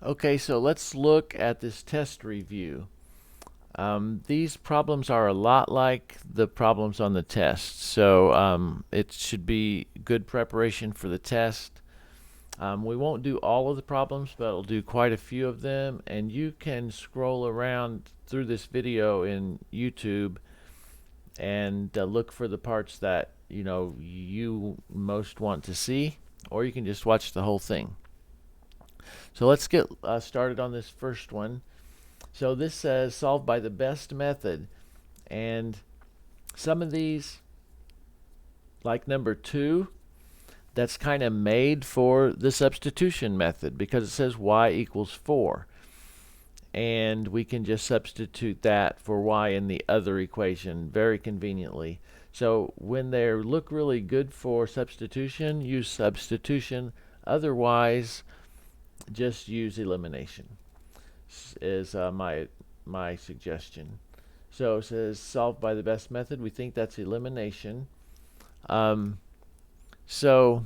Okay, so let's look at this test review. These problems are a lot like the problems on the test, so it should be good preparation for the test. We won't do all of the problems, but we'll do quite a few of them, and you can scroll around through this video in YouTube and look for the parts that you most want to see, or you can just watch the whole thing. So let's get started on this first one. So this says solve by the best method, and some of these, like number 2, that's kind of made for the substitution method because it says y equals 4. And we can just substitute that for y in the other equation very conveniently. So when they look really good for substitution, use substitution. Otherwise, just use elimination is my suggestion. So it says solve by the best method. We think that's elimination. Um, so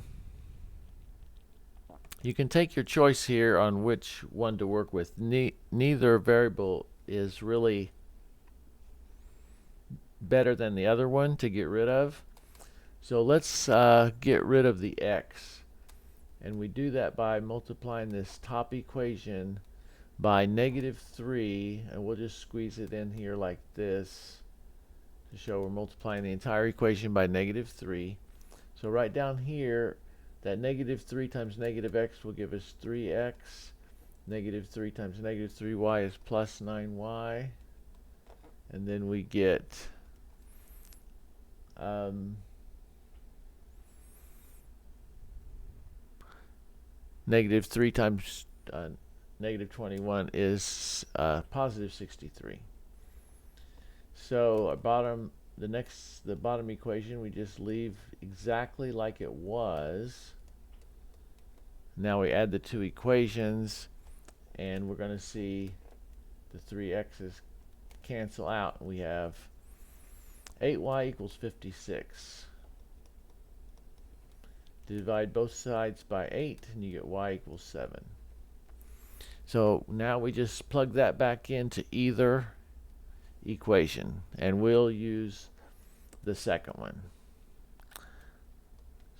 you can take your choice here on which one to work with. Neither variable is really better than the other one to get rid of. So let's get rid of the x. And we do that by multiplying this top equation by -3, and we'll just squeeze it in here like this to show we're multiplying the entire equation by -3. So right down here, that -3 times -x will give us 3x. -3 times -3y is plus 9y. And then we get -3 times -21 is positive 63. So our the bottom equation, we just leave exactly like it was. Now we add the two equations, and we're going to see the three x's cancel out. We have 8y equals 56. Divide both sides by 8, and you get y equals 7. So now we just plug that back into either equation, and we'll use the second one.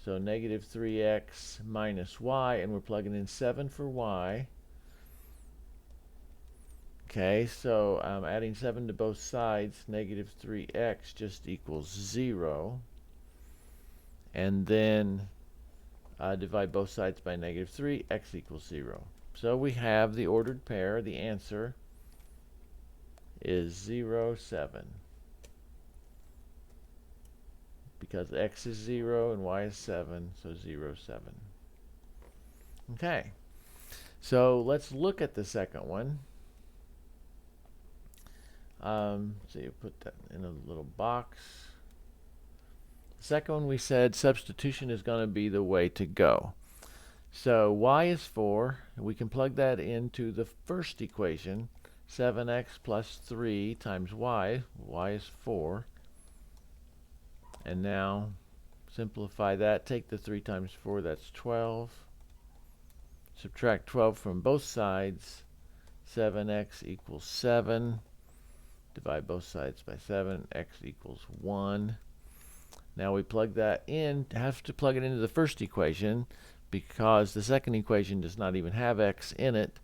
So -3x minus y, and we're plugging in 7 for y. Okay, so adding 7 to both sides, -3x just equals 0. And then divide both sides by -3, x equals 0. So we have the ordered pair. The answer is 0, 7. Because x is 0 and y is 7, so 0, 7. Okay, so let's look at the second one. So you put that in a little box. The second one, we said substitution is going to be the way to go. So y is 4. We can plug that into the first equation. 7x plus 3 times y. Y is 4. And now simplify that. Take the 3 times 4, that's 12. Subtract 12 from both sides. 7x equals 7. Divide both sides by 7. X equals 1. Now we plug that in. Have to plug it into the first equation because the second equation does not even have x in it.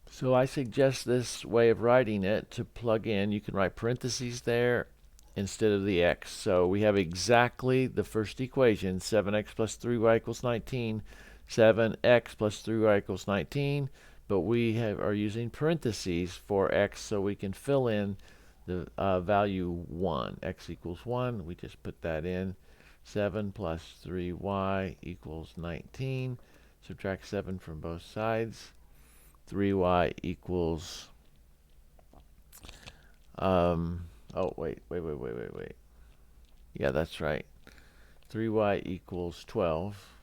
So I suggest this way of writing it to plug in. You can write parentheses there instead of the x. So we have exactly the first equation, 7x plus 3y equals 19, 7x plus 3y equals 19, but we are using parentheses for x so we can fill in the value 1. X equals 1, we just put that in. 7 plus 3y equals 19. Subtract 7 from both sides. 3y equals oh wait. Yeah, that's right. 3y equals 12.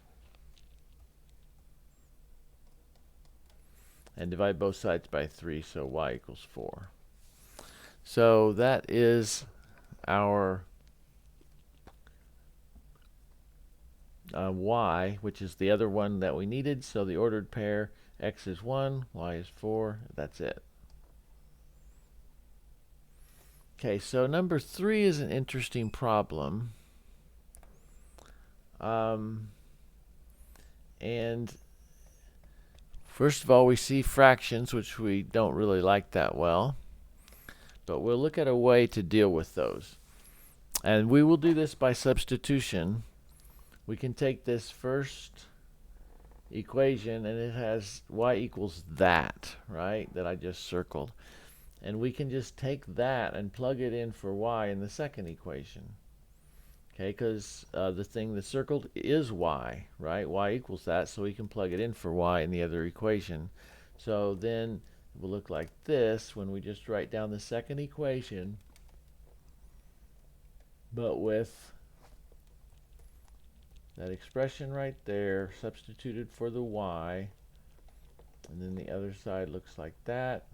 And divide both sides by 3, so y equals 4. So that is our y, which is the other one that we needed. So the ordered pair, x is 1, y is 4. That's it. Okay, so number 3 is an interesting problem. And first of all, we see fractions, which we don't really like that well. But we'll look at a way to deal with those. And we will do this by substitution. We can take this first equation, and it has y equals that, right, that I just circled. And we can just take that and plug it in for y in the second equation. Okay, because the thing that's circled is y, right? Y equals that, so we can plug it in for y in the other equation. So then it will look like this when we just write down the second equation, but with that expression right there substituted for the y, and then the other side looks like that.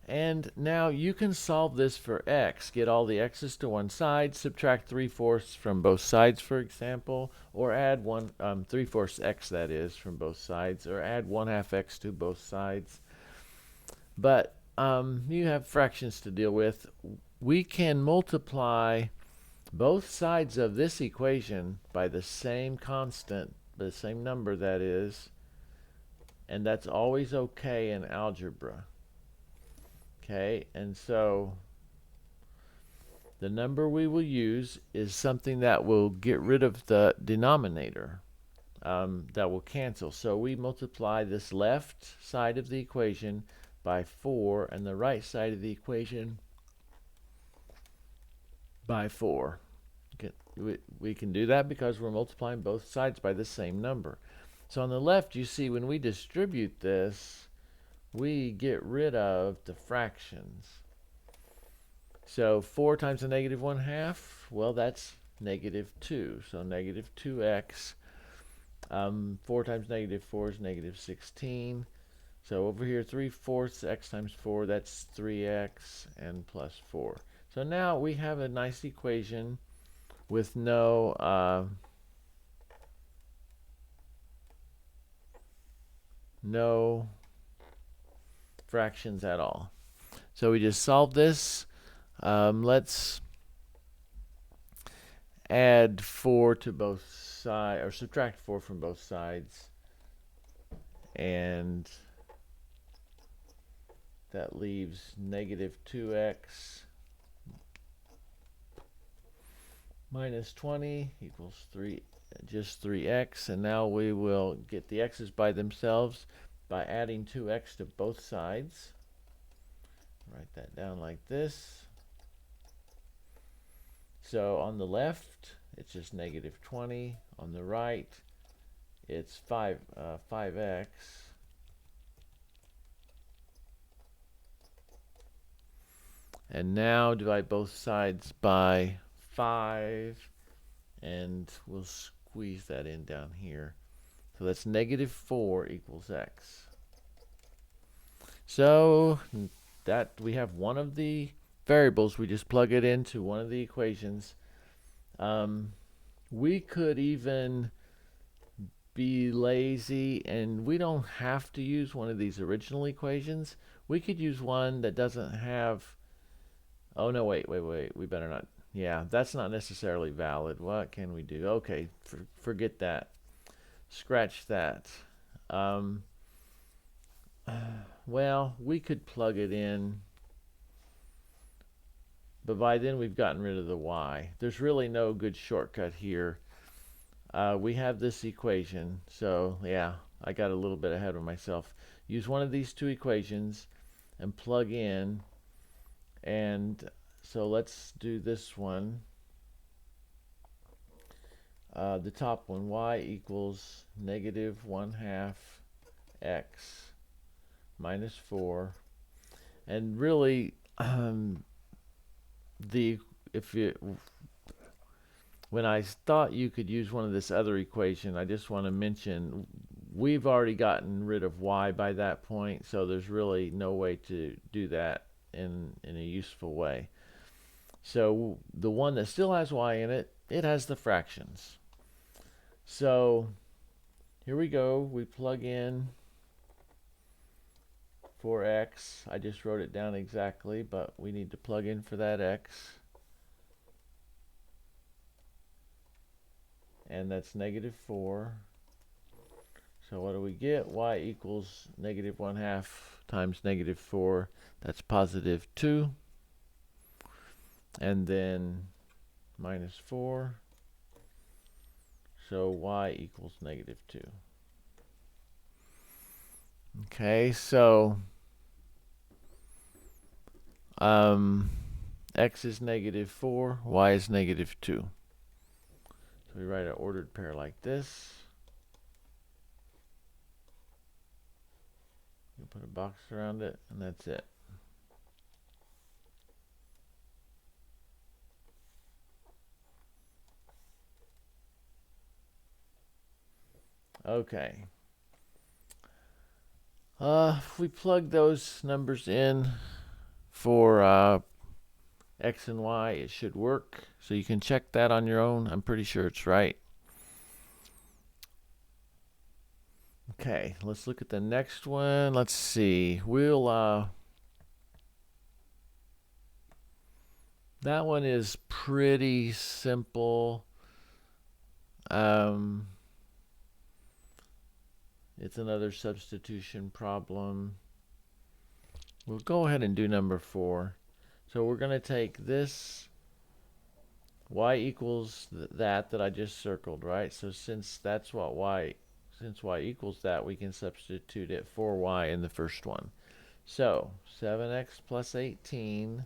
And now you can solve this for x. Get all the x's to one side, subtract 3/4 from both sides, for example, or add 3/4 x, that is, from both sides, or add 1/2 x to both sides. But you have fractions to deal with. We can multiply both sides of this equation by the same constant, the same number, that is, and that's always okay in algebra. Okay, and so the number we will use is something that will get rid of the denominator, that will cancel. So we multiply this left side of the equation by 4 and the right side of the equation by 4. We can do that because we're multiplying both sides by the same number. So on the left, you see when we distribute this, we get rid of the fractions. So 4 times the negative 1/2, well, that's -2. So -2x. 4 times -4 is -16. So over here, 3/4 x times 4, that's 3x and plus 4. So now we have a nice equation with no fractions at all. So we just solve this. Let's add 4 to both sides, or subtract 4 from both sides, and that leaves -2x minus 20 equals just 3x. And now we will get the x's by themselves by adding 2x to both sides. Write that down like this. So on the left, it's just -20. On the right, it's 5x. And now divide both sides by 5, and we'll squeeze that in down here. So that's -4 equals x. So that we have one of the variables. We just plug it into one of the equations. We could even be lazy, and we don't have to use one of these original equations. We could use one that doesn't have... Oh, no, wait. We better not. Yeah, that's not necessarily valid. What can we do? Okay, forget that. Scratch that. Well, we could plug it in, but by then we've gotten rid of the y. There's really no good shortcut here. We have this equation, so yeah, I got a little bit ahead of myself. Use one of these two equations and plug in, and so let's do this one. The top one, y equals -1/2 x minus 4. And really, when I thought you could use one of this other equation, I just want to mention we've already gotten rid of y by that point, so there's really no way to do that in a useful way. So the one that still has y in it, it has the fractions. So here we go. We plug in for x. I just wrote it down exactly, but we need to plug in for that x. And that's -4. So what do we get? Y equals -1/2 times -4. That's +2. And then -4. So y equals -2. Okay, so x is -4, y is -2. So we write an ordered pair like this. You put a box around it, and that's it. Okay. If we plug those numbers in for x and y, it should work. So you can check that on your own. I'm pretty sure it's right. Okay, let's look at the next one. Let's see. That one is pretty simple. It's another substitution problem. We'll go ahead and do number 4. So we're going to take this y equals that I just circled, right? So since y equals that, we can substitute it for y in the first one. So 7x plus 18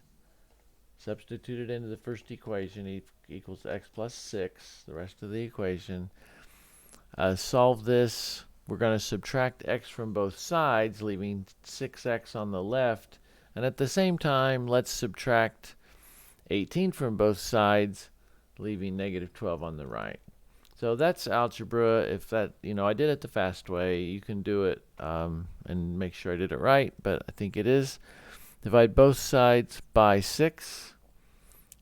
substituted into the first equation equals x plus 6, the rest of the equation. Solve this. We're going to subtract x from both sides, leaving 6x on the left. And at the same time, let's subtract 18 from both sides, leaving -12 on the right. So that's algebra. If that, I did it the fast way. You can do it and make sure I did it right, but I think it is. Divide both sides by 6.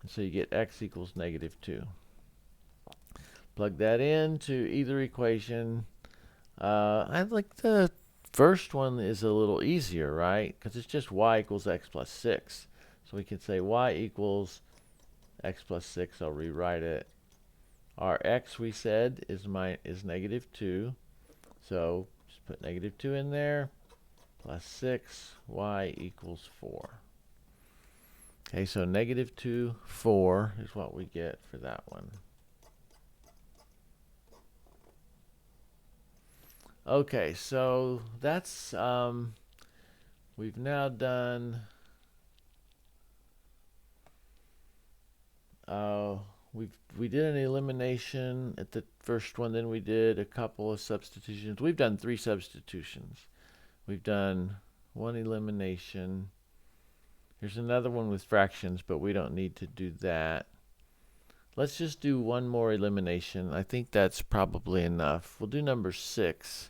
So you get x equals -2. Plug that into either equation. I like the first one is a little easier, right? Because it's just y equals x plus 6. So we can say y equals x plus 6. I'll rewrite it. Our x, we said, is -2. So just put -2 in there. Plus 6, y equals 4. Okay, so -2, 4 is what we get for that one. Okay, so that's, we've now done, we did an elimination at the first one, then we did a couple of substitutions. We've done 3 substitutions. We've done 1 elimination. Here's another one with fractions, but we don't need to do that. Let's just do 1 more elimination. I think that's probably enough. We'll do number 6.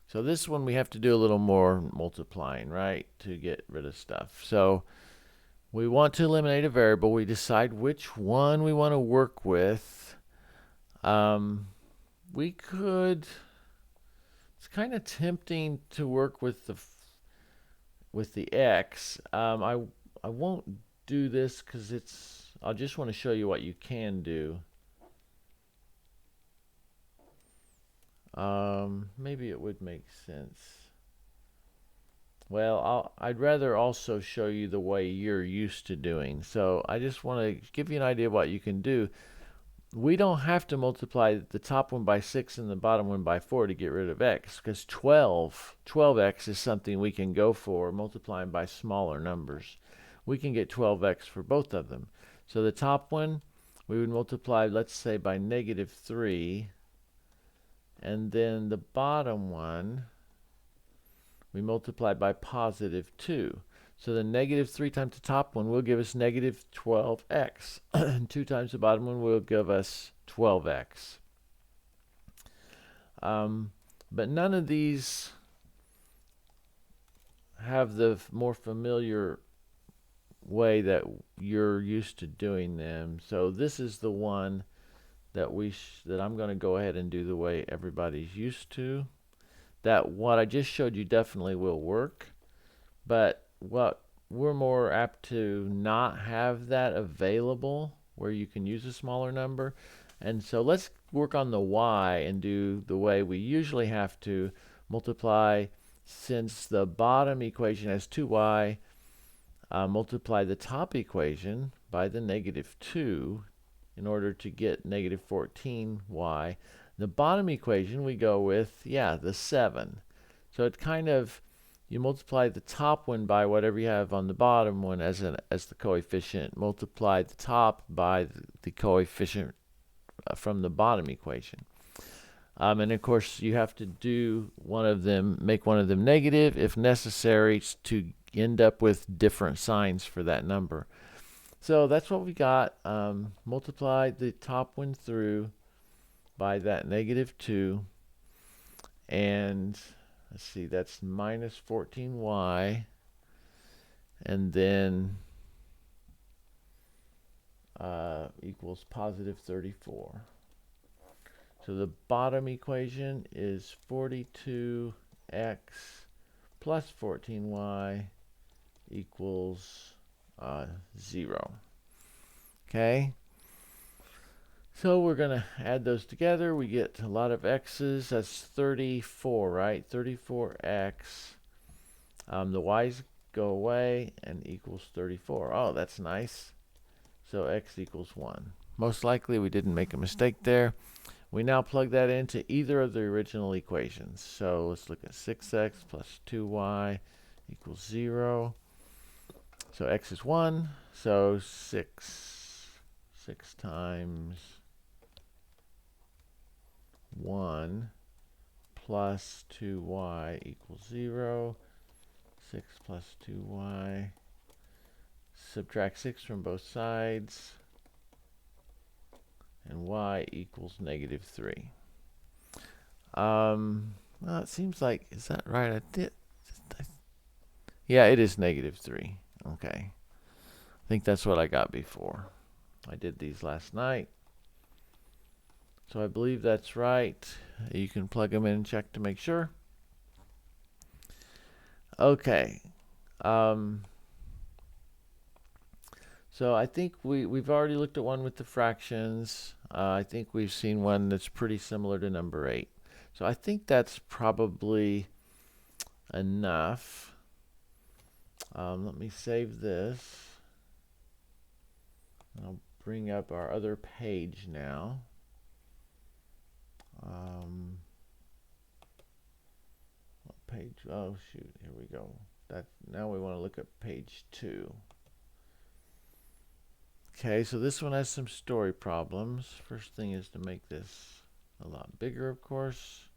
So this one we have to do a little more multiplying, right, to get rid of stuff. So we want to eliminate a variable. We decide which one we want to work with. We could, it's kind of tempting to work with the x. I won't do this because I just want to show you what you can do. Maybe it would make sense. Well, I'd rather also show you the way you're used to doing. So I just want to give you an idea of what you can do. We don't have to multiply the top one by 6 and the bottom one by 4 to get rid of x, because 12x is something we can go for, multiplying by smaller numbers. We can get 12x for both of them. So the top one, we would multiply, let's say, by -3. And then the bottom one, we multiply by +2. So the -3 times the top one will give us -12x. And 2 times the bottom one will give us 12x. But none of these have the more familiar way that you're used to doing them. So this is the one that that I'm going to go ahead and do the way everybody's used to. That what I just showed you definitely will work, but what we're more apt to not have that available where you can use a smaller number. And so let's work on the y and do the way we usually have to multiply. Since the bottom equation has 2y, multiply the top equation by the negative 2 in order to get negative 14y. The bottom equation we go with, the 7. So it kind of, you multiply the top one by whatever you have on the bottom one as the coefficient, multiply the top by the coefficient from the bottom equation. And of course you have to do one of them, make one of them negative if necessary to end up with different signs for that number. So that's what we got. Multiply the top one through by that negative 2, and let's see, that's minus 14y, and then equals positive 34. So the bottom equation is 42x plus 14y equals 0. Okay, so we're going to add those together. We get a lot of x's. That's 34, right? 34x. The y's go away and equals 34. Oh, that's nice. So x equals 1. Most likely we didn't make a mistake there. We now plug that into either of the original equations. So let's look at 6x plus 2y equals 0. So x is 1. So 6 times 1 plus 2y equals 0. 6 plus 2y. Subtract 6 from both sides. And y equals negative 3. Well, it seems like, is that right? Yeah, it is negative 3. Okay. I think that's what I got before. I did these last night. So I believe that's right. You can plug them in and check to make sure. Okay. So I think we've already looked at one with the fractions. I think we've seen one that's pretty similar to number 8. So I think that's probably enough. Let me save this. I'll bring up our other page now. What page? Oh shoot, here we go. Now we want to look at page 2. Okay, so this one has some story problems. First thing is to make this a lot bigger, of course.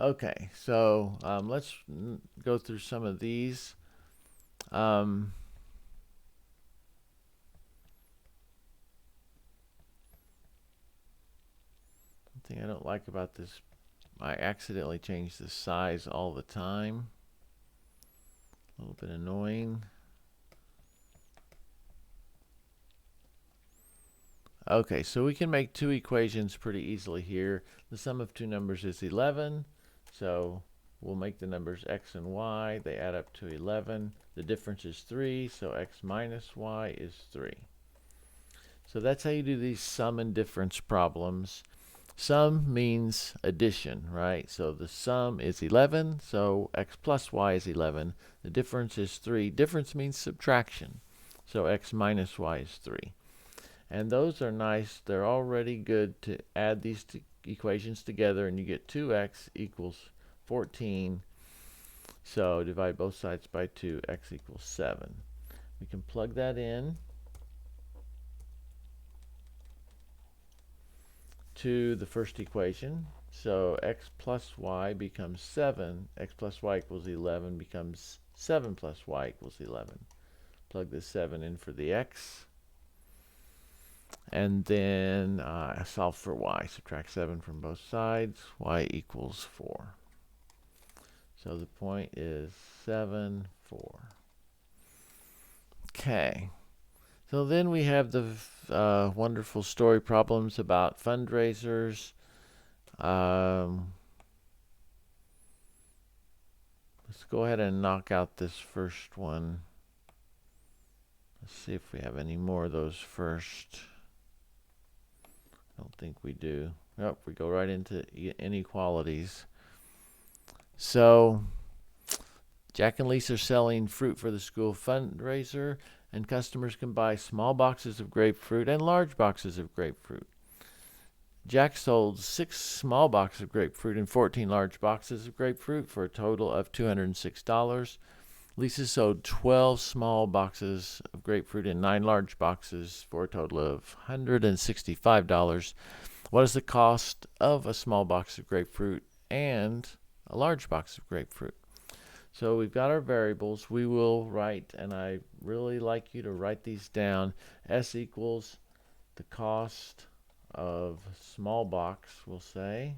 Okay, so let's go through some of these. One thing I don't like about this, I accidentally change the size all the time. A little bit annoying. Okay, so we can make two equations pretty easily here. The sum of two numbers is 11, so we'll make the numbers x and y. They add up to 11. The difference is 3, so x minus y is 3. So that's how you do these sum and difference problems. Sum means addition, right? So the sum is 11, so x plus y is 11. The difference is 3. Difference means subtraction, so x minus y is 3. And those are nice. They're already good to add these equations together, and you get 2x equals 14. So divide both sides by 2, x equals 7. We can plug that in to the first equation. So x plus y becomes 7. X plus y equals 11 becomes 7 plus y equals 11. Plug the 7 in for the x. And then solve for y. Subtract 7 from both sides. Y equals 4. So the point is 7, 4. Okay. So then we have the wonderful story problems about fundraisers. Let's go ahead and knock out this first one. Let's see if we have any more of those first. I don't think we do. Nope, we go right into inequalities. So Jack and Lisa are selling fruit for the school fundraiser, and customers can buy small boxes of grapefruit and large boxes of grapefruit. Jack sold 6 small boxes of grapefruit and 14 large boxes of grapefruit for a total of $206. Lisa sold 12 small boxes of grapefruit and 9 large boxes for a total of $165. What is the cost of a small box of grapefruit and a large box of grapefruit? So we've got our variables. We will write, and I really like you to write these down. S equals the cost of small box, we'll say.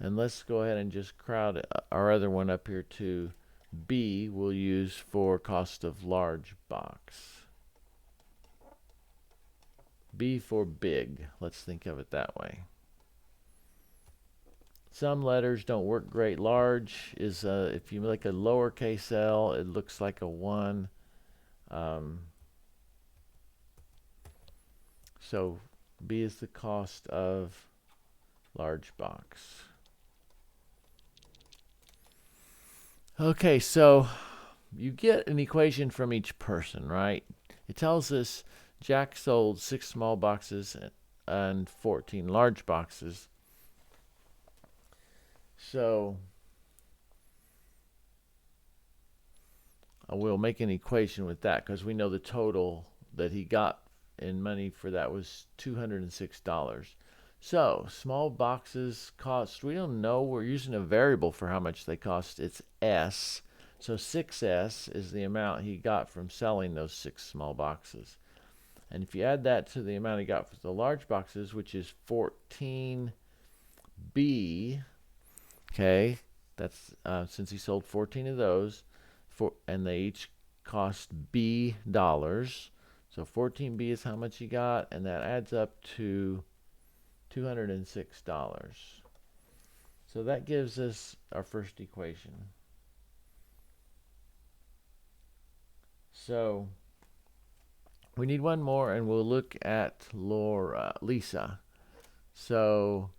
And let's go ahead and just crowd our other one up here too. B we'll use for cost of large box. B for big. Let's think of it that way. Some letters don't work great. Large is, if you make a lowercase l, it looks like a 1. So B is the cost of large box. Okay, so you get an equation from each person, right? It tells us Jack sold 6 small boxes and 14 large boxes. So we'll make an equation with that because we know the total that he got in money for that was $206. So small boxes cost, we don't know, we're using a variable for how much they cost. It's S. So 6S is the amount he got from selling those 6 small boxes. And if you add that to the amount he got for the large boxes, which is 14B, okay, that's since he sold 14 of those, and they each cost B dollars. So 14B is how much he got, and that adds up to $206. So that gives us our first equation. So we need one more, and we'll look at Lisa. So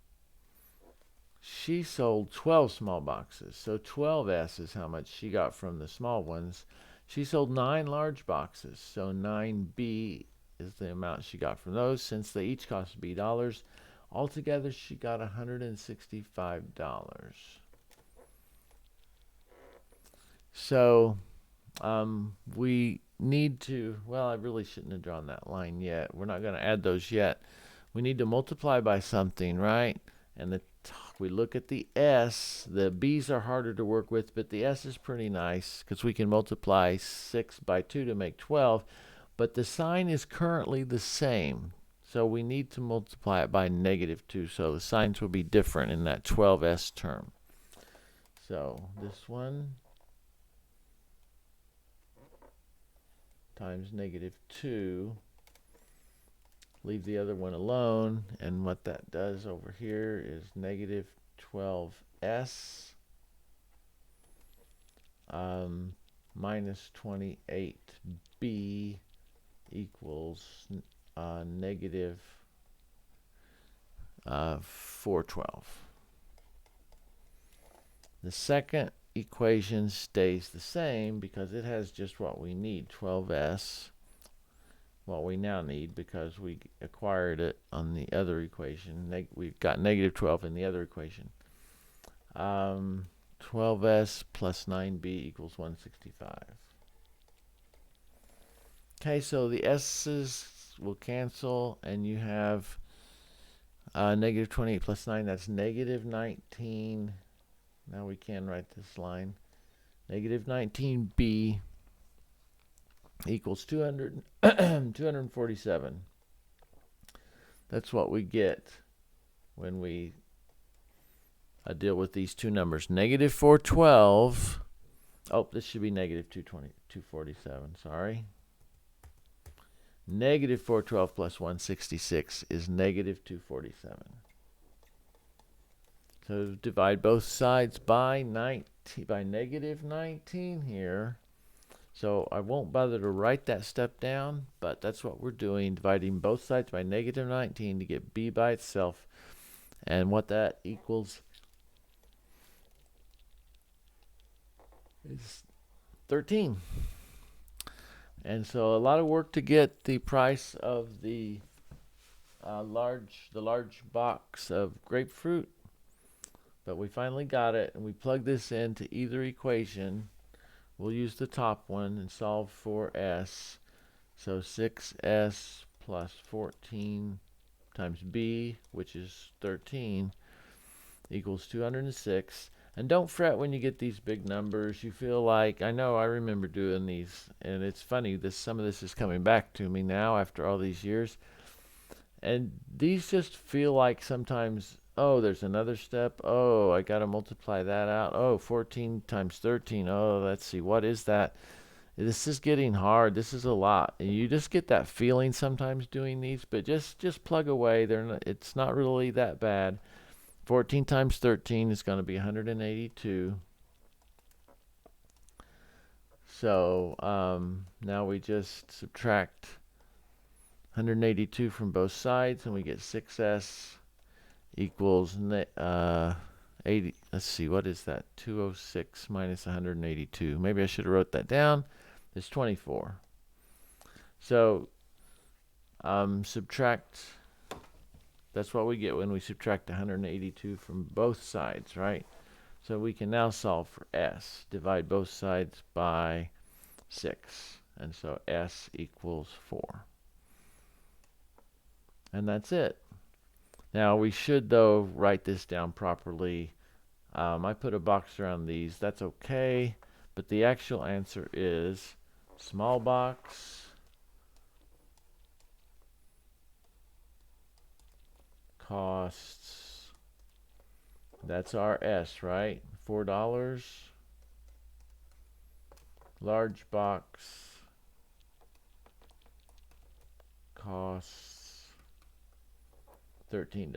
she sold 12 small boxes. So 12S is how much she got from the small ones. She sold 9 large boxes. So 9B is the amount she got from those, since they each cost B dollars. Altogether, she got $165. So we need to, well, I really shouldn't have drawn that line yet. We're not going to add those yet. We need to multiply by something, right? And we look at the S. The B's are harder to work with, but the S is pretty nice because we can multiply 6 by 2 to make 12. But the sign is currently the same. So we need to multiply it by -2. So the signs will be different in that 12S term. So this one times -2. Leave the other one alone, and what that does over here is -12S minus 28B equals -412. The second equation stays the same because it has just what we need, 12S. What we now need, because we acquired it on the other equation. We've got -12 in the other equation. 12S plus 9B equals 165. Okay, so the S's will cancel, and you have -28 plus 9. That's -19. Now we can write this line. Negative 19b equals 247. That's what we get when we deal with these two numbers. Negative 412. Oh, this should be negative 247. Sorry. Negative 412 plus 166 is negative 247. So divide both sides by negative 19 here. So I won't bother to write that step down, but that's what we're doing, dividing both sides by negative 19 to get b by itself. And what that equals is 13. And so a lot of work to get the price of the large box of grapefruit, but we finally got it, and we plug this into either equation. We'll use the top one and solve for s. So 6s plus 14 times b, which is 13, equals 206. And don't fret when you get these big numbers. You feel like, I know I remember doing these, and it's funny, some of this is coming back to me now after all these years. And these just feel like sometimes, oh, there's another step. Oh, I got to multiply that out. Oh, 14 times 13. Oh, let's see, what is that? This is getting hard. This is a lot. And you just get that feeling sometimes doing these, but just plug away. It's not really that bad. 14 times 13 is going to be 182. So now we just subtract 182 from both sides, and we get 6s equals 80. Let's see, what is that? 206 minus 182. Maybe I should have wrote that down. It's 24. So subtract. That's what we get when we subtract 182 from both sides, right? So we can now solve for s. Divide both sides by 6. And so s equals 4. And that's it. Now we should, though, write this down properly. I put a box around these. That's okay. But the actual answer is small box, costs. That's our S, right? $4. Large box, costs $13.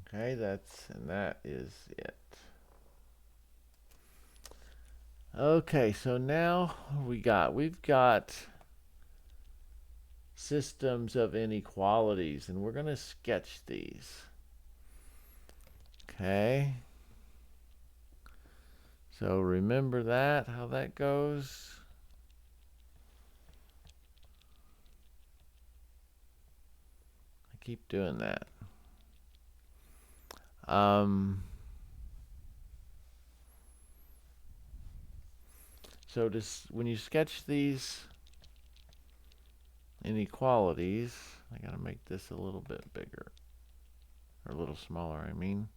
Okay, that is it. Okay, so now we've got systems of inequalities, and we're going to sketch these. Okay. So remember that, how that goes. I keep doing that. So when you sketch these inequalities, I gotta make this a little bit bigger, or a little smaller, I mean.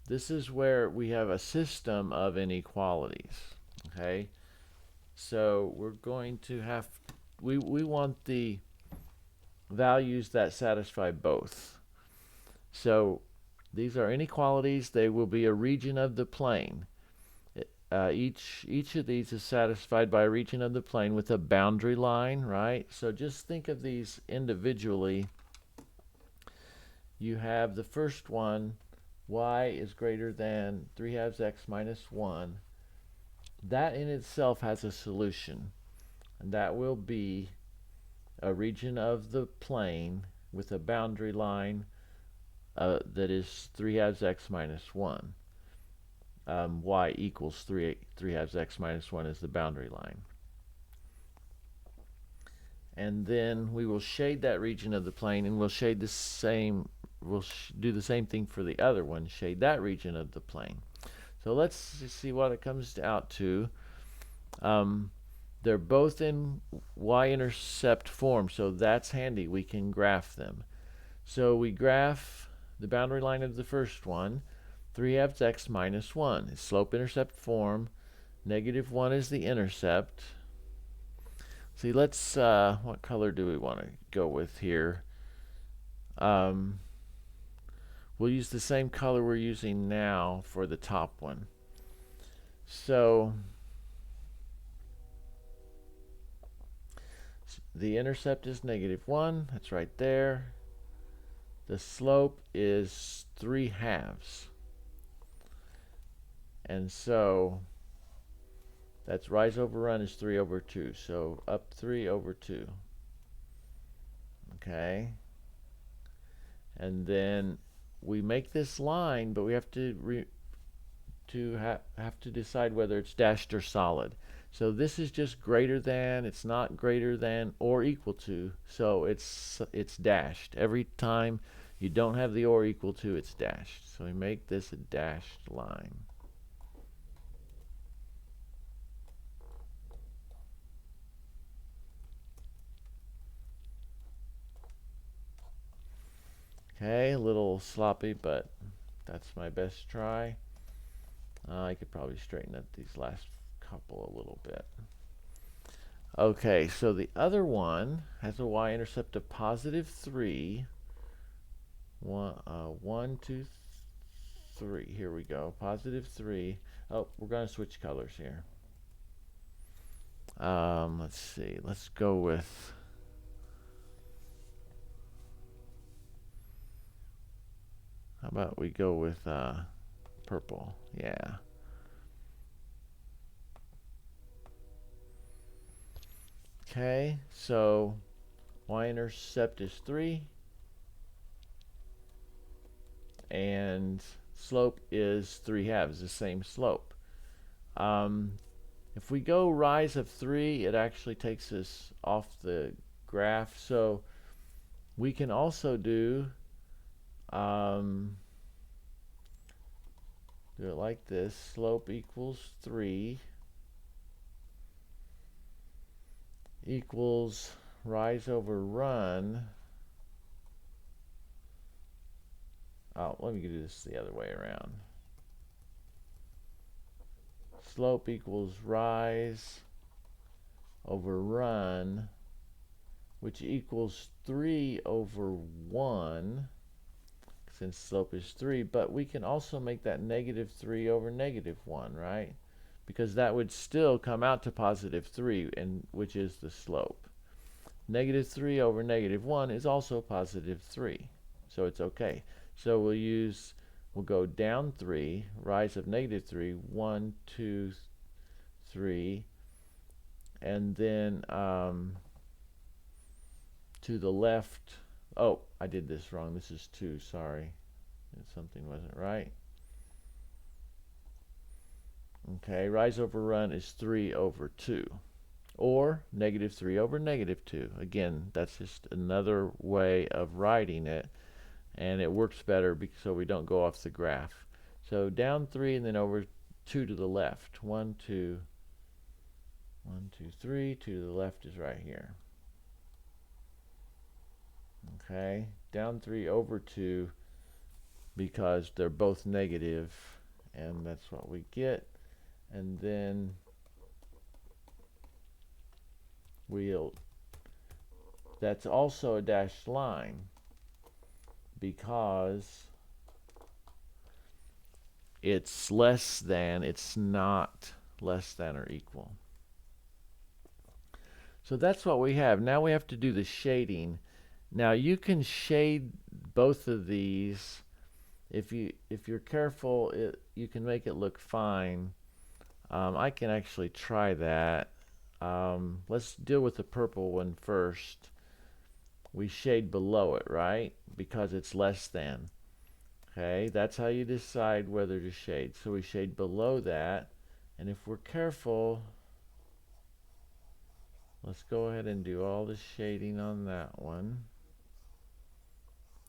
This is where we have a system of inequalities, okay? So we're going to have, we want the values that satisfy both. So these are inequalities. They will be a region of the plane. Each of these is satisfied by a region of the plane with a boundary line, right? So just think of these individually. You have the first one, y is greater than 3/2 x minus 1. That in itself has a solution, and that will be a region of the plane with a boundary line that is 3/2 x minus 1. Y equals 3/2 x minus 1 is the boundary line. And then we will shade that region of the plane, and we'll shade the same, we'll do the same thing for the other one, shade that region of the plane. So let's see what it comes out to. They're both in y-intercept form, so that's handy. We can graph them. So we graph the boundary line of the first one. 3/2 x minus 1. It's slope-intercept form. -1 is the intercept. See, let's, what color do we want to go with here? We'll use the same color we're using now for the top one. So the intercept is -1. That's right there. The slope is 3/2. And so that's rise over run is 3/2. So up 3/2. Okay. And then we make this line, but we have to have to decide whether it's dashed or solid. So this is just greater than, it's not greater than or equal to, so it's dashed. Every time you don't have the or equal to, it's dashed. So we make this a dashed line. Okay, a little sloppy, but that's my best try. I could probably straighten up these last couple a little bit. Okay, so the other one has a y-intercept of +3. 1, 2, 3. Here we go. +3. Oh, we're going to switch colors here. Let's see. Let's go with... How about we go with purple? Yeah. Okay, so y-intercept is 3. And slope is 3/2, the same slope. If we go rise of 3, it actually takes us off the graph. So we can also do it like this. Slope equals 3 equals rise over run. Oh, let me do this the other way around. Slope equals rise over run, which equals 3/1, since slope is 3, but we can also make that -3/-1, right? Because that would still come out to +3, and which is the slope. -3/-1 is also +3, so it's okay. So we'll go down 3, rise of -3, 1, 2, 3, and then to the left. Oh, I did this wrong. This is 2, sorry. Something wasn't right. Okay, rise over run is 3/2. Or -3/-2. Again, that's just another way of writing it, and it works better so we don't go off the graph. So down 3 and then over 2 to the left. 1, 2, 1, 2, 3. 2 to the left is right here. Okay, down 3 over 2 because they're both negative, and that's what we get. And then that's also a dashed line because it's less than, it's not less than or equal. So that's what we have. Now we have to do the shading. Now you can shade both of these. If you're careful, you can make it look fine. I can actually try that. Let's deal with the purple one first. We shade below it, right? Because it's less than. Okay, that's how you decide whether to shade. So we shade below that, and if we're careful, let's go ahead and do all the shading on that one.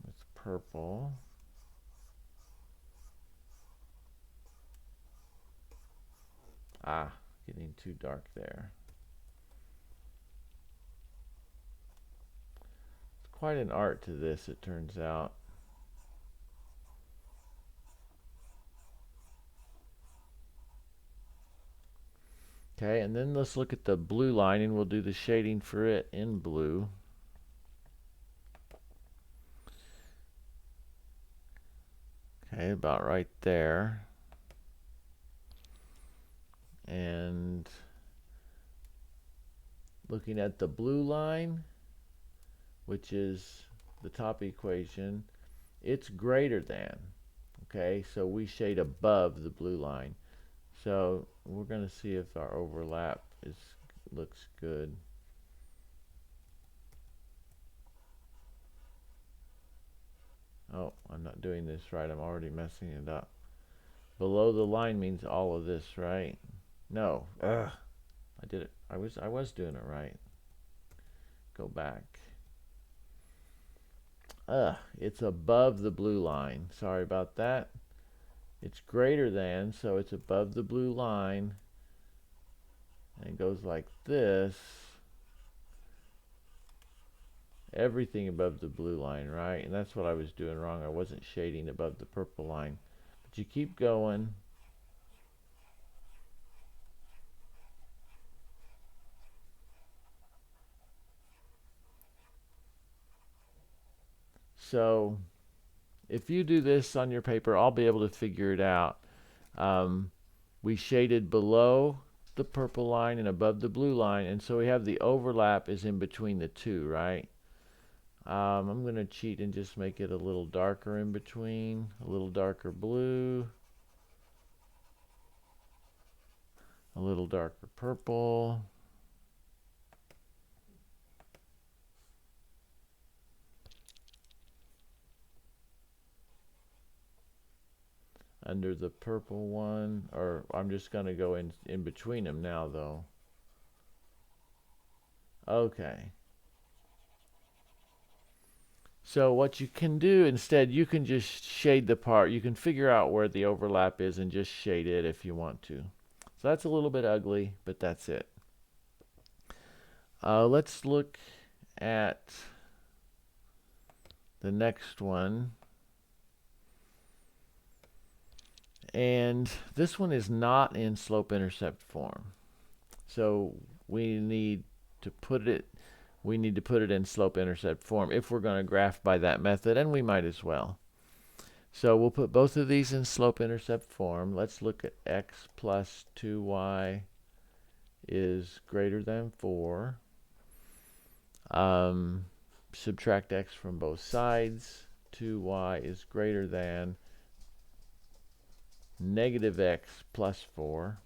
It's purple. Getting too dark there. It's quite an art to this, it turns out. Okay, and then let's look at the blue line, and we'll do the shading for it in blue. Okay, about right there. And looking at the blue line, which is the top equation, it's greater than. Okay, so we shade above the blue line. So we're going to see if our overlap looks good. Oh, I'm not doing this right. I'm already messing it up. Below the line means all of this, right? No. Ugh. I did it. I was doing it right. Go back. It's above the blue line. Sorry about that. It's greater than, so it's above the blue line. And it goes like this. Everything above the blue line, right? And that's what I was doing wrong. I wasn't shading above the purple line. But you keep going. So if you do this on your paper, I'll be able to figure it out. We shaded below the purple line and above the blue line, and so we have the overlap is in between the two, right? I'm going to cheat and just make it a little darker in between, a little darker blue, a little darker purple. Under the purple one, or I'm just going to go in between them now though. Okay. So what you can do instead, you can just shade the part. You can figure out where the overlap is and just shade it if you want to. So that's a little bit ugly, but that's it. Let's look at the next one. And this one is not in slope-intercept form. So we need to put it in slope-intercept form if we're going to graph by that method, and we might as well. So we'll put both of these in slope-intercept form. Let's look at x plus 2y is greater than 4. Subtract x from both sides. 2y is greater than negative x plus 4.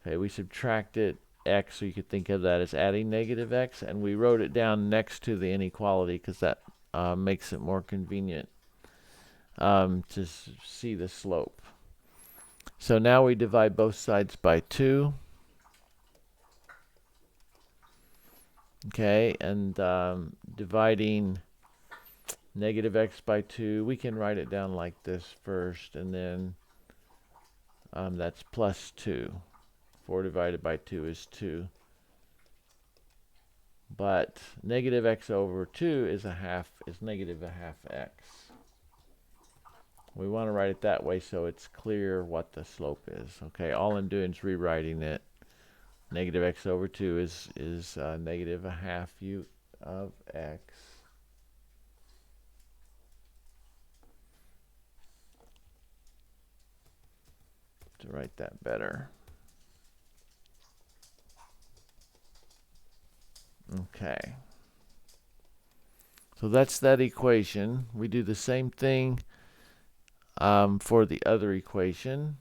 Okay, we subtracted x, so you could think of that as adding negative x, and we wrote it down next to the inequality because that makes it more convenient to see the slope. So now we divide both sides by 2. Okay, and dividing negative x by 2, we can write it down like this first, and then that's plus 2. 4 divided by 2 is 2. But negative x over 2 is negative a half x. We want to write it that way so it's clear what the slope is. Okay, all I'm doing is rewriting it. Negative x over 2 is negative a half u of x. To write that better. Okay. So that's that equation. We do the same thing for the other equation.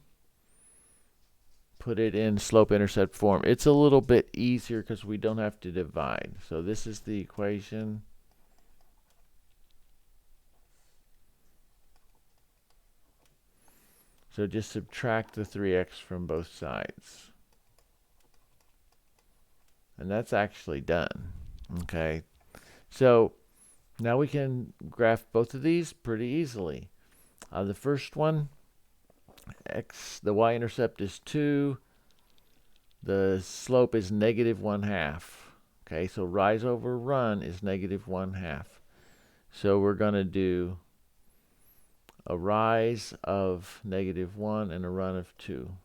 Put it in slope-intercept form. It's a little bit easier because we don't have to divide. So this is the equation. So just subtract the 3x from both sides. And that's actually done. Okay. So now we can graph both of these pretty easily. The first one, the y-intercept is 2. The slope is negative 1/2. Okay, so rise over run is negative 1/2. So we're going to do a rise of -1 and a run of 2.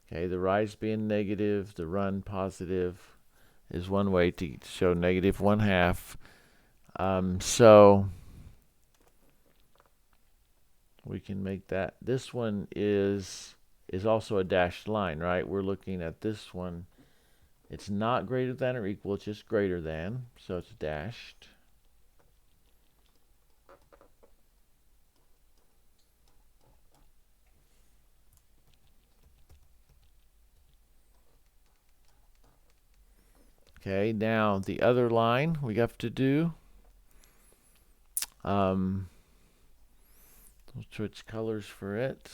Okay, the rise being negative, the run positive is one way to show negative 1/2. So we can make that. This one is also a dashed line, right? We're looking at this one. It's not greater than or equal, it's just greater than, so it's dashed. Okay, now the other line we have to do. We'll switch colors for it.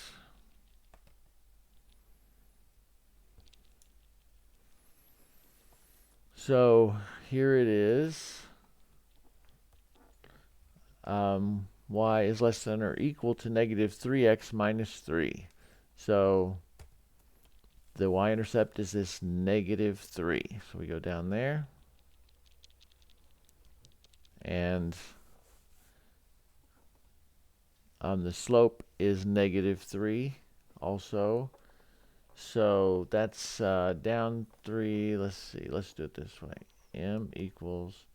So here it is. Y is less than or equal to -3x minus 3. So the y-intercept is this -3. So we go down there. And the slope is -3 also. So that's down 3. Let's see. Let's do it this way. M equals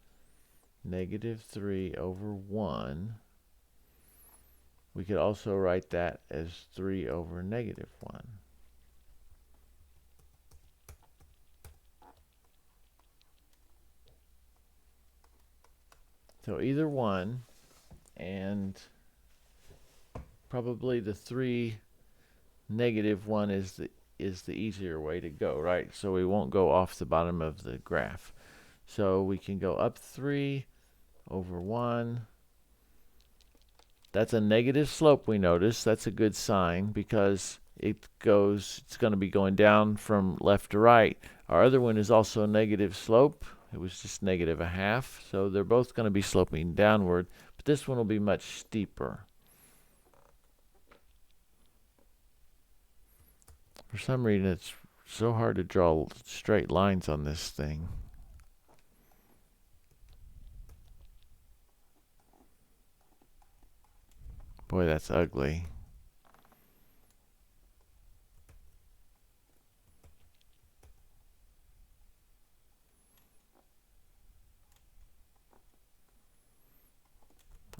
-3 over 1. We could also write that as 3 over -1. So either one, and probably the 3 -1 is the easier way to go, right? So we won't go off the bottom of the graph. So we can go up 3 over 1. That's a negative slope, we notice. That's a good sign because it's going to be going down from left to right. Our other one is also a negative slope. It was just -1/2. So they're both going to be sloping downward, but this one will be much steeper. For some reason, it's so hard to draw straight lines on this thing. Boy, that's ugly.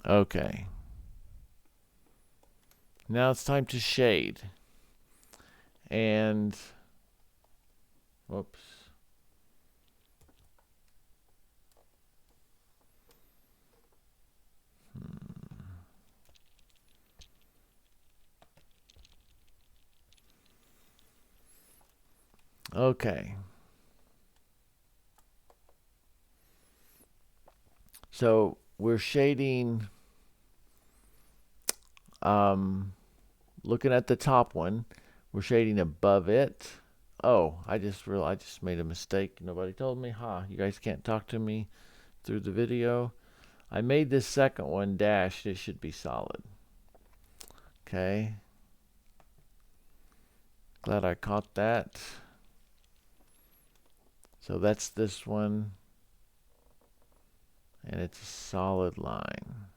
Okay. Now it's time to shade. And, whoops. Okay. So we're shading, looking at the top one, we're shading above it. Oh, I just made a mistake. Nobody told me. You guys can't talk to me through the video. I made this second one dashed. It should be solid. Okay. Glad I caught that. So that's this one. And it's a solid line.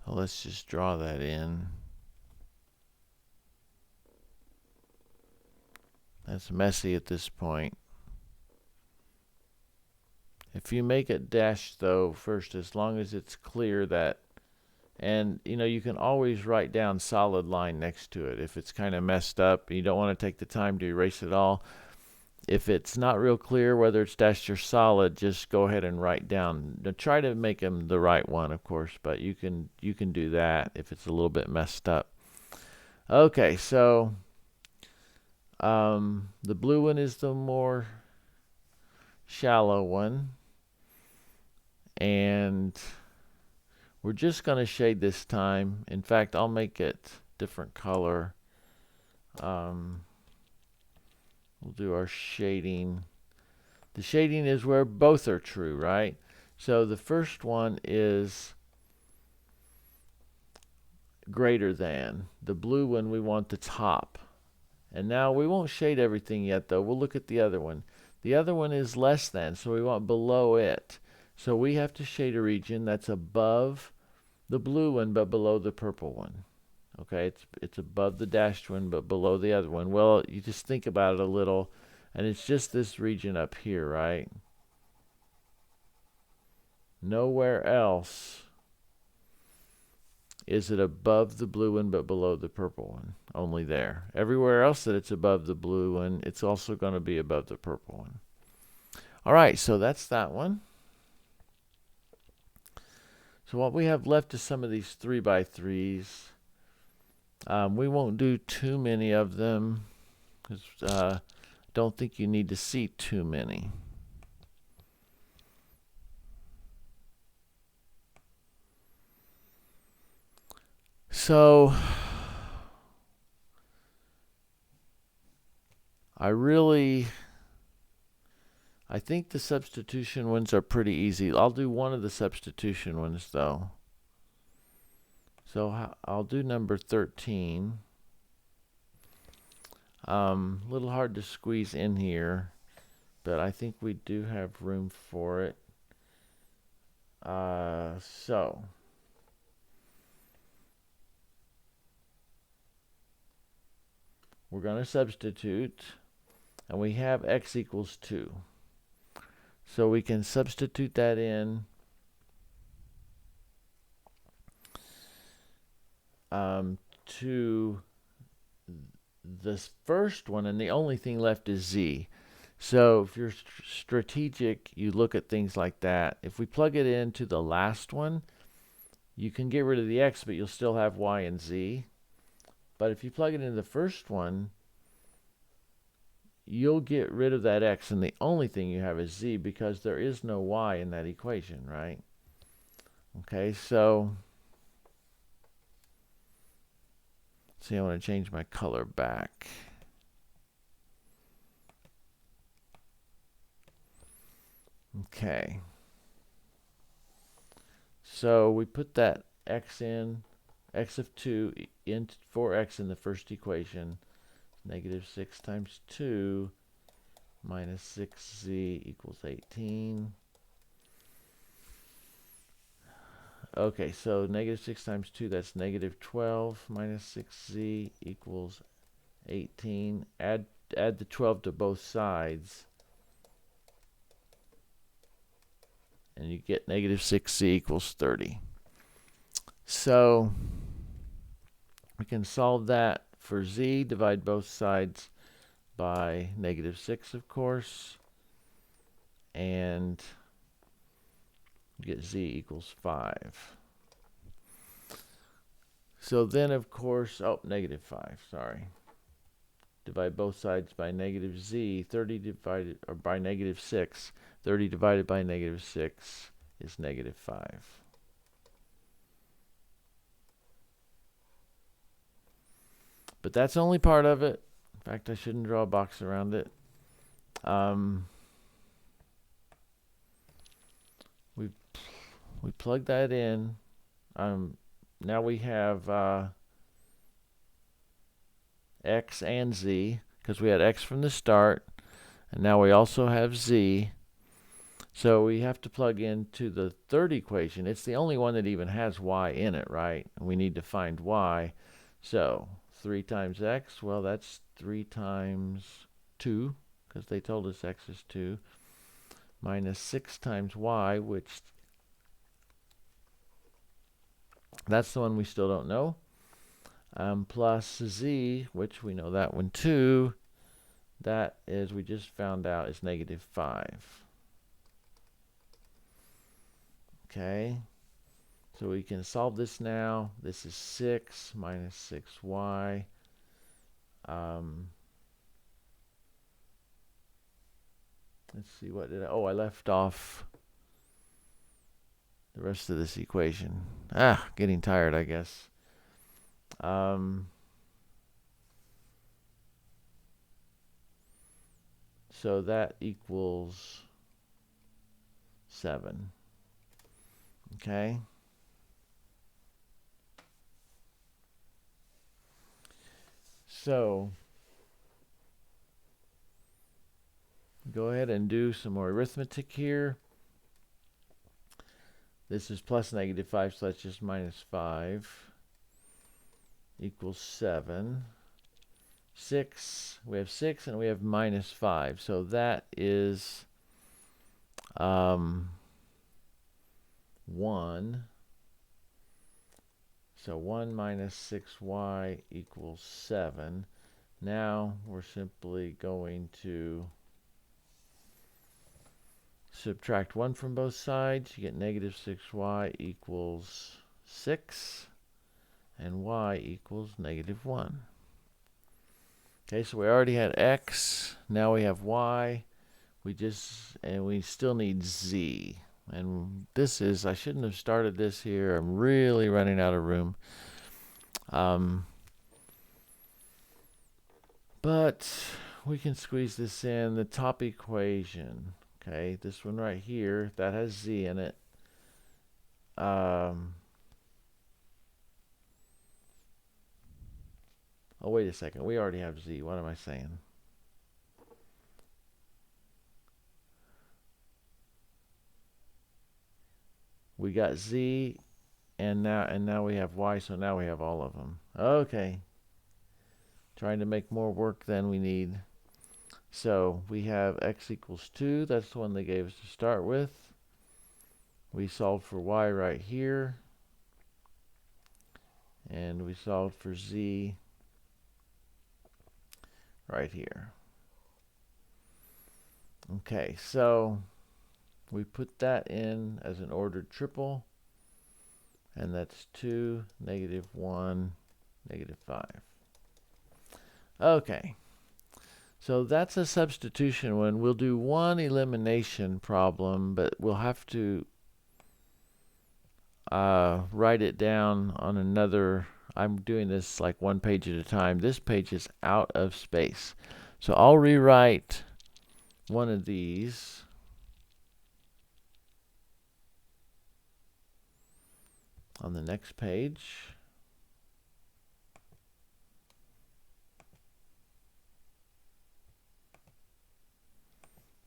Well, let's just draw that in. That's messy at this point. If you make it dashed though first, as long as it's clear that, and you can always write down solid line next to it if it's kind of messed up. You don't want to take the time to erase it all. If it's not real clear whether it's dashed or solid, just go ahead and write down. Now, try to make them the right one, of course, but you can do that if it's a little bit messed up. Okay, so the blue one is the more shallow one, and we're just going to shade this time. In fact, I'll make it different color. we'll do our shading. The shading is where both are true, right? So the first one is greater than. The blue one, we want the top. And now we won't shade everything yet, though. We'll look at the other one. The other one is less than, so we want below it. So we have to shade a region that's above the blue one, but below the purple one. Okay, it's above the dashed one, but below the other one. Well, you just think about it a little, and it's just this region up here, right? Nowhere else is it above the blue one but below the purple one. Only there. Everywhere else that it's above the blue one, it's also going to be above the purple one. All right, so that's that one. So what we have left is some of these 3x3s. We won't do too many of them because don't think you need to see too many. So I think the substitution ones are pretty easy. I'll do one of the substitution ones though. So I'll do number 13. Little hard to squeeze in here, but I think we do have room for it. So we're going to substitute, and we have x equals 2. So we can substitute that in to this first one, and the only thing left is z. So if you're strategic, you look at things like that. If we plug it into the last one, you can get rid of the x, but you'll still have y and z. But if you plug it into the first one, you'll get rid of that x, and the only thing you have is z because there is no y in that equation, right? Okay, so see, I want to change my color back. Okay. So we put that x in, x of 2 in for x in the first equation. Negative 6 times 2 minus 6z equals 18. Okay, so negative 6 times 2, that's negative 12 minus 6z equals 18. Add the 12 to both sides, and you get negative 6z equals 30. So we can solve that for z. Divide both sides by negative 6, of course, and get z equals 5. So then, of course, negative 5, sorry. Divide both sides by negative z. 30 divided, or by negative 6. 30 divided by negative 6 is negative 5. But that's only part of it. In fact, I shouldn't draw a box around it. We plug that in. Now we have x and z, because we had x from the start, and now we also have z. So we have to plug into the third equation. It's the only one that even has y in it, right? And we need to find y. So 3 times x, well, that's 3 times 2, because they told us x is 2, minus 6 times y, which that's the one we still don't know, plus z, which we know that one too. That is, we just found out, is negative 5. Okay, so we can solve this now. This is 6 minus 6y. Let's see, what did I left off the rest of this equation. Getting tired, I guess. So that equals 7. Okay. So go ahead and do some more arithmetic here. This is plus -5, so that's just -5 equals 7. 6, we have 6 and we have -5. So that is 1. So 1 minus 6y equals 7. Now we're simply going to subtract 1 from both sides. You get -6y equals 6. And y equals -1. Okay, so we already had x. Now we have y. And we still need z. And this is, I shouldn't have started this here. I'm really running out of room. But we can squeeze this in. The top equation, okay, this one right here, that has z in it. Oh, wait a second. We already have z. What am I saying? We got z, and now we have y, so now we have all of them. Okay. Trying to make more work than we need. So we have x equals 2. That's the one they gave us to start with. We solved for y right here. And we solved for z right here. Okay, so we put that in as an ordered triple. And that's 2, -1, -5. Okay. So that's a substitution one. We'll do one elimination problem, but we'll have to write it down on another. I'm doing this like one page at a time. This page is out of space. So I'll rewrite one of these. On the next page.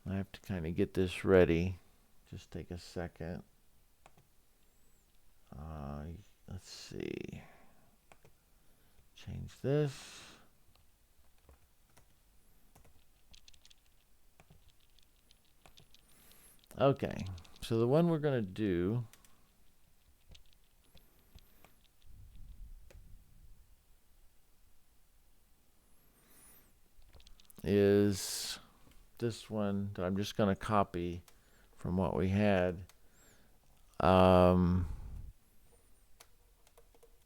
I have to kind of get this ready. Just take a second. Let's see. Change this. Okay, so the one we're going to do is this one that I'm just going to copy from what we had.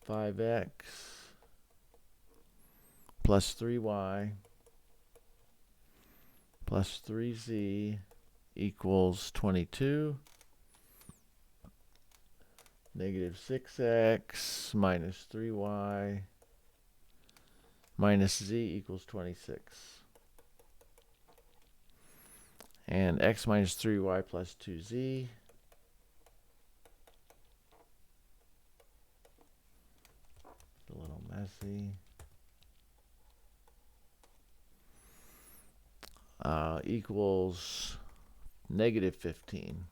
5x plus 3y plus 3z equals 22. -6x minus 3y minus z equals 26. And x minus 3y plus 2z. A little messy. Equals -15.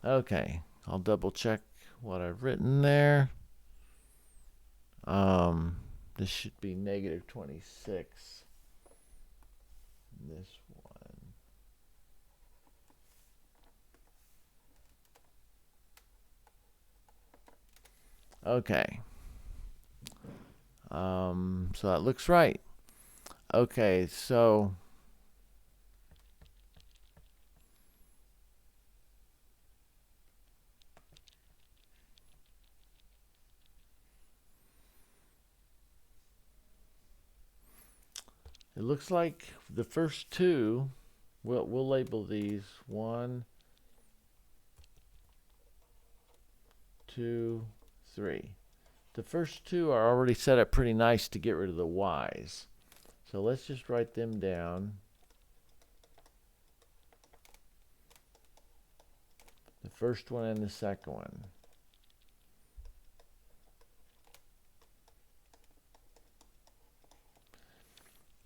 Okay, I'll double check what I've written there. This should be -26. This one. Okay. So that looks right. Okay, so it looks like the first two, we'll label these 1, 2, 3. The first two are already set up pretty nice to get rid of the y's. So let's just write them down. first one and the second one.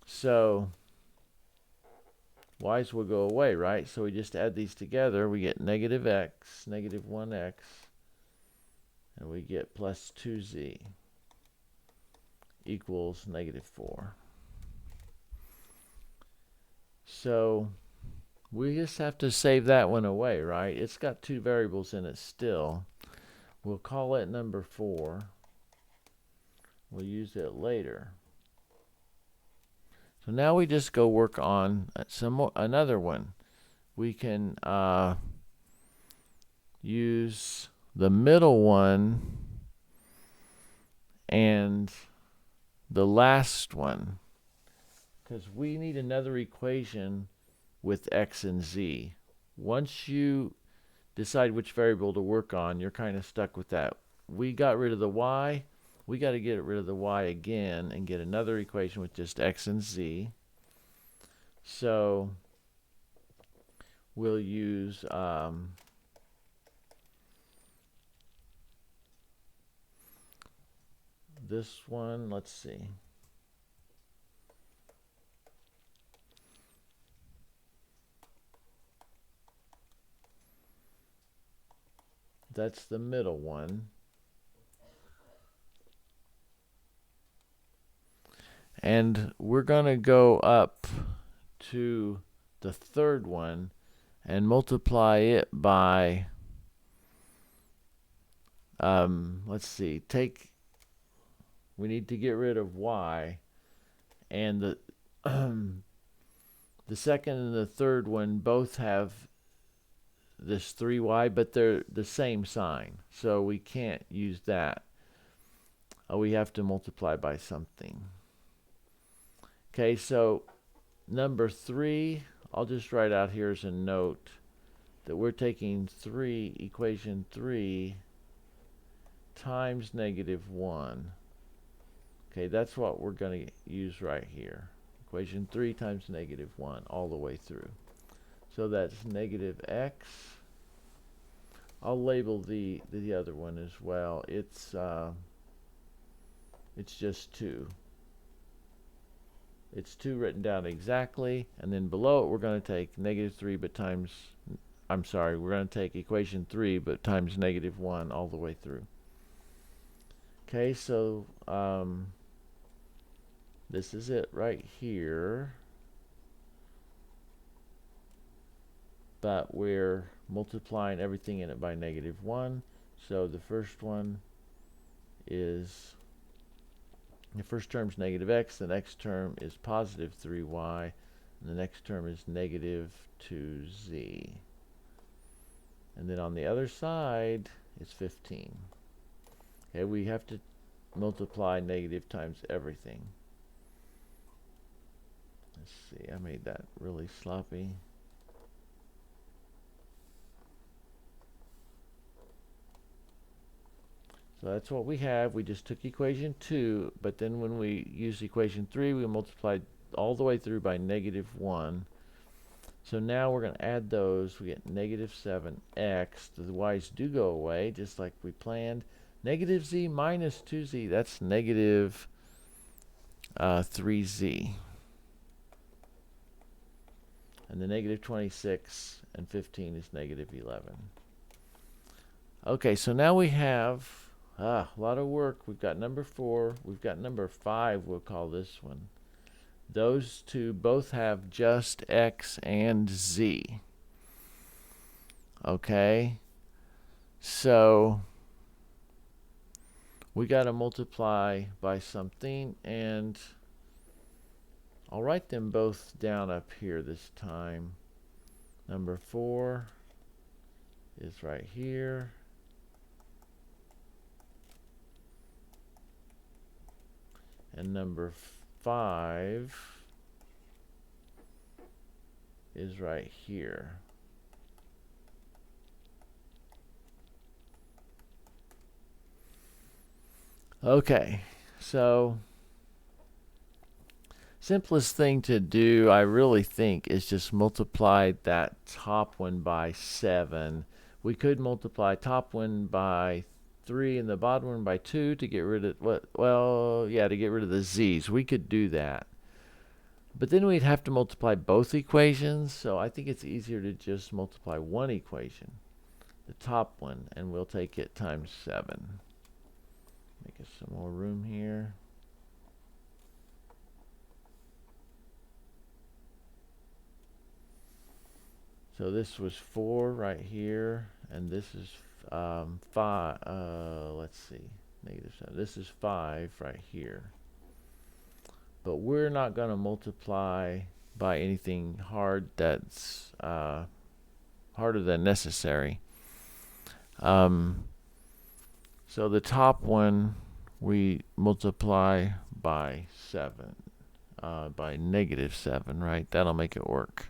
So y's will go away, right? So we just add these together. We get negative x, negative 1x, and we get plus 2z equals negative 4. So we just have to save that one away, right? It's got two variables in it still. We'll call it number 4. We'll use it later. So now we just go work on another one. We can use the middle one and the last one, because we need another equation with x and z. Once you decide which variable to work on, you're kind of stuck with that. We got rid of the y. We got to get rid of the y again and get another equation with just x and z. So we'll use this one. Let's see. That's the middle one. And we're going to go up to the third one and multiply it by, let's see, we need to get rid of y, and the second and the third one both have this 3y, but they're the same sign, so we can't use that. We have to multiply by something. Okay, so number 3, I'll just write out here as a note that we're taking equation 3 times negative 1. Okay, that's what we're going to use right here. Equation 3 times negative 1 all the way through. So that's negative x. I'll label the other one as well. It's just 2. It's 2 written down exactly, and then below it we're going to take negative 3 but times, I'm sorry, we're going to take equation 3 but times negative 1 all the way through. Okay, so this is it right here, but we're multiplying everything in it by negative 1. So the first one is, the first term is negative x, the next term is positive 3y, and the next term is negative 2z. And then on the other side, it's 15. Okay, we have to multiply negative times everything. Let's see, I made that really sloppy. So that's what we have. We just took equation 2, but then when we used equation 3, we multiplied all the way through by negative 1. So now we're going to add those. We get negative 7x. The y's do go away, just like we planned. Negative z minus 2z, that's negative 3z. And the negative 26 and 15 is negative 11. Okay, so now we have a lot of work. We've got number 4. We've got number 5, we'll call this one. Those two both have just x and z. Okay, so we got to multiply by something, and I'll write them both down up here this time. Number 4 is right here. And number 5 is right here. Okay, so simplest thing to do, I really think, is just multiply that top one by 7. We could multiply top one by 3 and the bottom one by 2 to get rid of to get rid of the z's. We could do that. But then we'd have to multiply both equations, so I think it's easier to just multiply one equation, the top one, and we'll take it times 7. Make us some more room here. So this was 4 right here, and this is 5. Let's see, -7. This is 5 right here. But we're not going to multiply by anything hard that's harder than necessary. So the top one we multiply by 7, by -7, right? That'll make it work.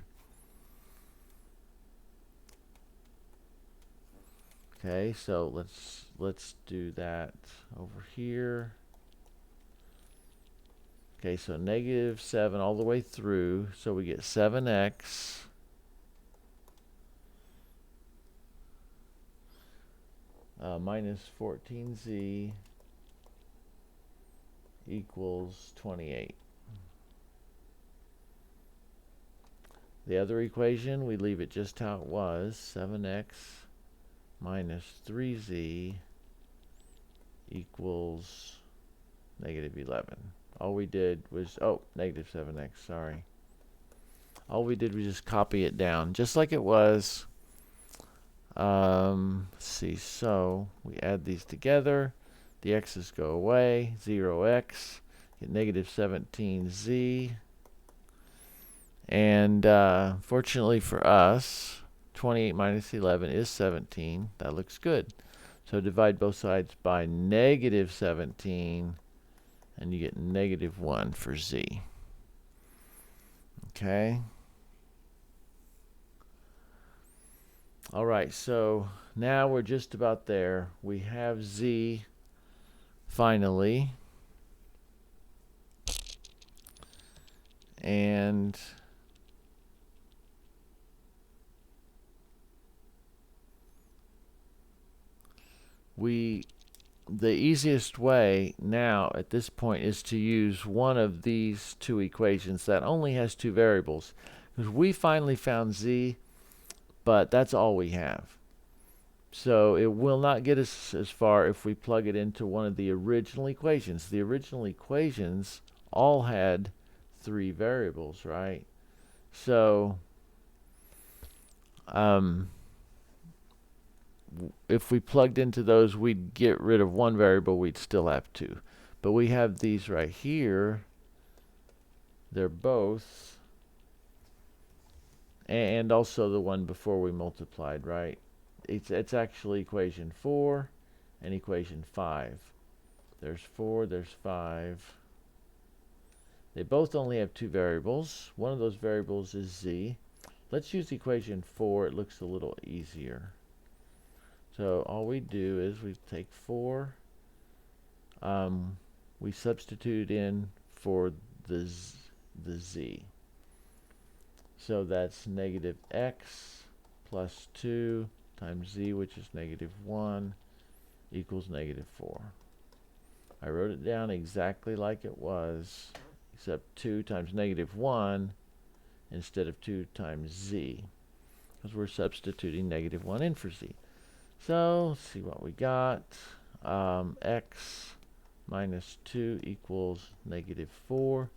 Okay, so let's do that over here. Okay, so -7 all the way through, so we get 7x minus 14z equals 28. The other equation, we leave it just how it was, 7x minus 3z equals -11. All we did was, -7x, sorry. All we did was just copy it down, just like it was. Let's see, so we add these together. The x's go away, 0x, get -17z. And fortunately for us, 28 minus 11 is 17. That looks good. So divide both sides by -17, and you get -1 for z. Okay. All right, so now we're just about there. We have z finally. And the easiest way now at this point is to use one of these two equations that only has two variables, because we finally found z, but that's all we have. So it will not get us as far if we plug it into one of the original equations. The original equations all had 3 variables, right? So if we plugged into those, we'd get rid of one variable, we'd still have 2. But we have these right here. They're both, and also the one before we multiplied, right? It's actually equation 4 and equation 5. There's 4, there's 5. They both only have 2 variables. One of those variables is z. Let's use equation 4. It looks a little easier. So all we do is we take 4, we substitute in for the z. So that's -x plus 2 times z, which is -1, equals -4. I wrote it down exactly like it was, except 2 times -1 instead of 2 times z, because we're substituting -1 in for z. So let's see what we got. X minus 2 equals -4.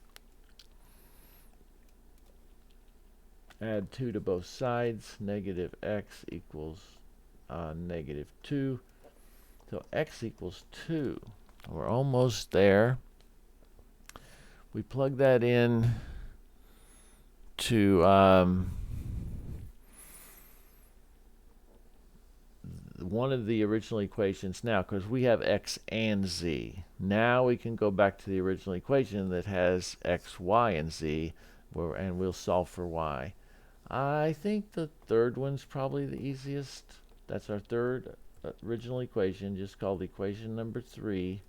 Add 2 to both sides. -x equals -2. So x equals 2. We're almost there. We plug that in to one of the original equations now, because we have x and z. Now we can go back to the original equation that has x, y, and z, and we'll solve for y. I think the third one's probably the easiest. That's our third original equation, just called equation number 3.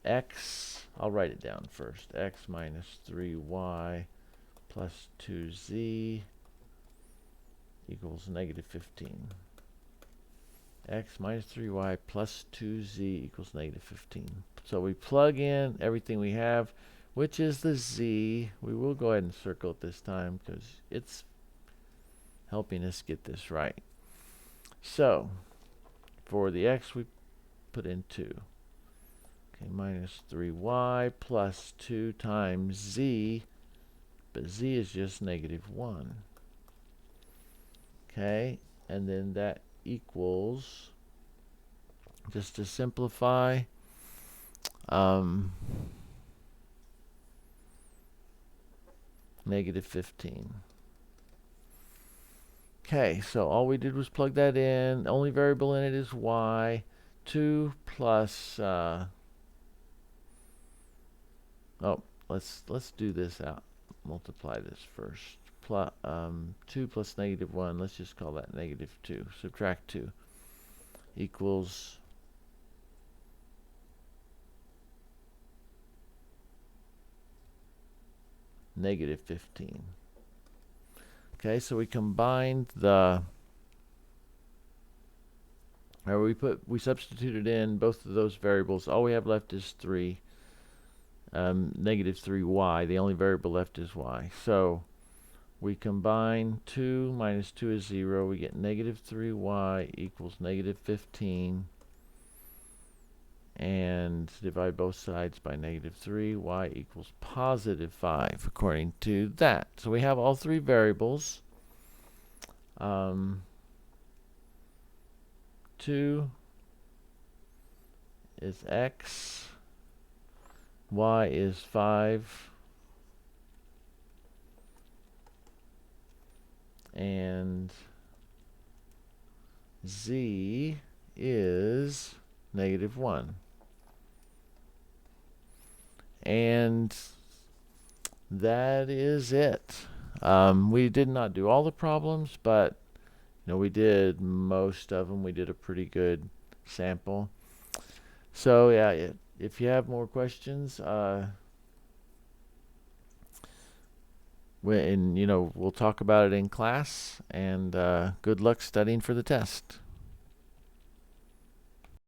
X, I'll write it down first. X minus 3y plus 2z equals negative 15. X minus 3y plus 2z equals negative 15. So we plug in everything we have, which is the z. We will go ahead and circle it this time because it's helping us get this right. So for the x, we put in 2. Okay, minus 3y plus 2 times z, but z is just negative 1. Okay, and then that equals, just to simplify, negative 15. Okay, so all we did was plug that in. The only variable in it is y. 2 plus let's do this out. Multiply this first. 2 plus negative 1, let's just call that negative 2. Subtract 2 equals negative 15. Okay, so we combined we substituted in both of those variables. All we have left is 3, negative 3y. The only variable left is y. So we combine 2 minus 2 is 0. We get negative 3y equals negative 15. And divide both sides by negative 3. Y equals positive 5 according to that. So we have all three variables. 2 is x. Y is 5. And z is negative 1. And that is it. We did not do all the problems, but we did most of them. We did a pretty good sample. So yeah, if you have more questions, we'll talk about it in class. And good luck studying for the test.